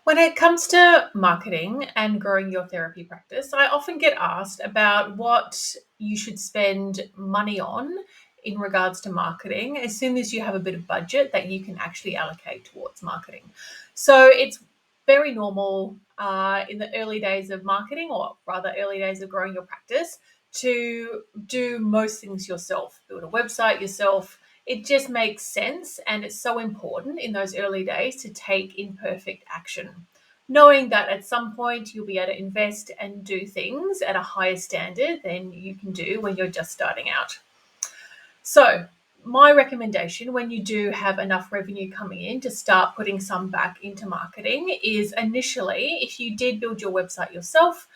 When it comes to marketing and growing your therapy practice, I often get asked about what you should spend money on in regards to marketing as soon as you have a bit of budget that you can actually allocate towards marketing. So it's very normal in the early days of marketing, or rather early days of growing your practice, to do most things yourself, build a website yourself. It just makes sense, and it's so important in those early days to take imperfect action, knowing that at some point you'll be able to invest and do things at a higher standard than you can do when you're just starting out. So, my recommendation when you do have enough revenue coming in to start putting some back into marketing is initially, if you did build your website yourself,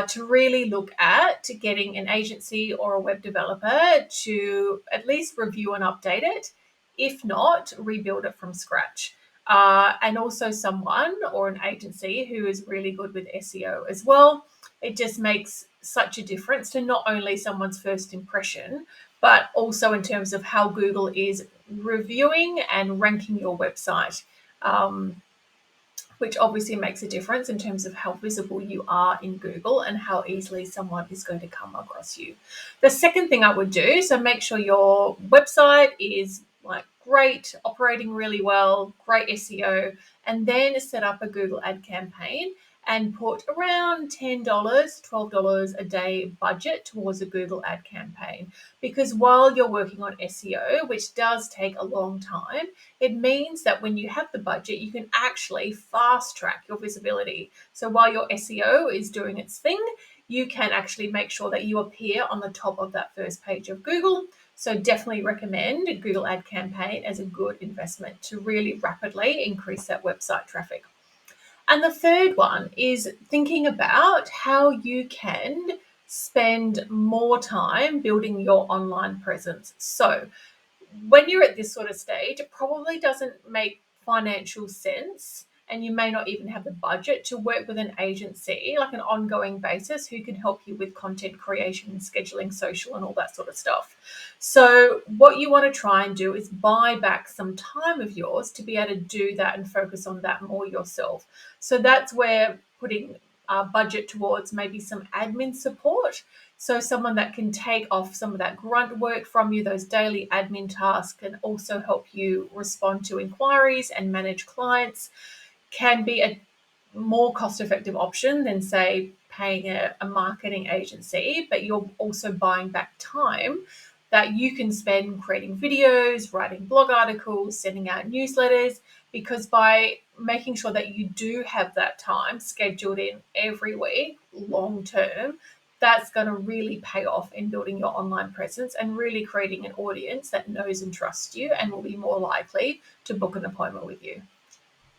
to really look at getting an agency or a web developer to at least review and update it. If not, rebuild it from scratch. And also someone or an agency who is really good with SEO as well. It just makes such a difference to not only someone's first impression, but also in terms of how Google is reviewing and ranking your website, which obviously makes a difference in terms of how visible you are in Google and how easily someone is going to come across you. The second thing I would do, so make sure your website is like great, operating really well, great SEO, and then set up a Google ad campaign and put around $10, $12 a day budget towards a Google ad campaign. Because while you're working on SEO, which does take a long time, it means that when you have the budget, you can actually fast track your visibility. So while your SEO is doing its thing, you can actually make sure that you appear on the top of that first page of Google. So definitely recommend a Google ad campaign as a good investment to really rapidly increase that website traffic. And the third one is thinking about how you can spend more time building your online presence. So when you're at this sort of stage, it probably doesn't make financial sense, and you may not even have the budget to work with an agency, like an ongoing basis, who can help you with content creation, scheduling, social, and all that sort of stuff. So what you want to try and do is buy back some time of yours to be able to do that and focus on that more yourself. So that's where putting budget towards maybe some admin support. So someone that can take off some of that grunt work from you, those daily admin tasks, and also help you respond to inquiries and manage clients, can be a more cost-effective option than, say, paying a marketing agency, but you're also buying back time that you can spend creating videos, writing blog articles, sending out newsletters, because by making sure that you do have that time scheduled in every week, long term, that's going to really pay off in building your online presence and really creating an audience that knows and trusts you and will be more likely to book an appointment with you.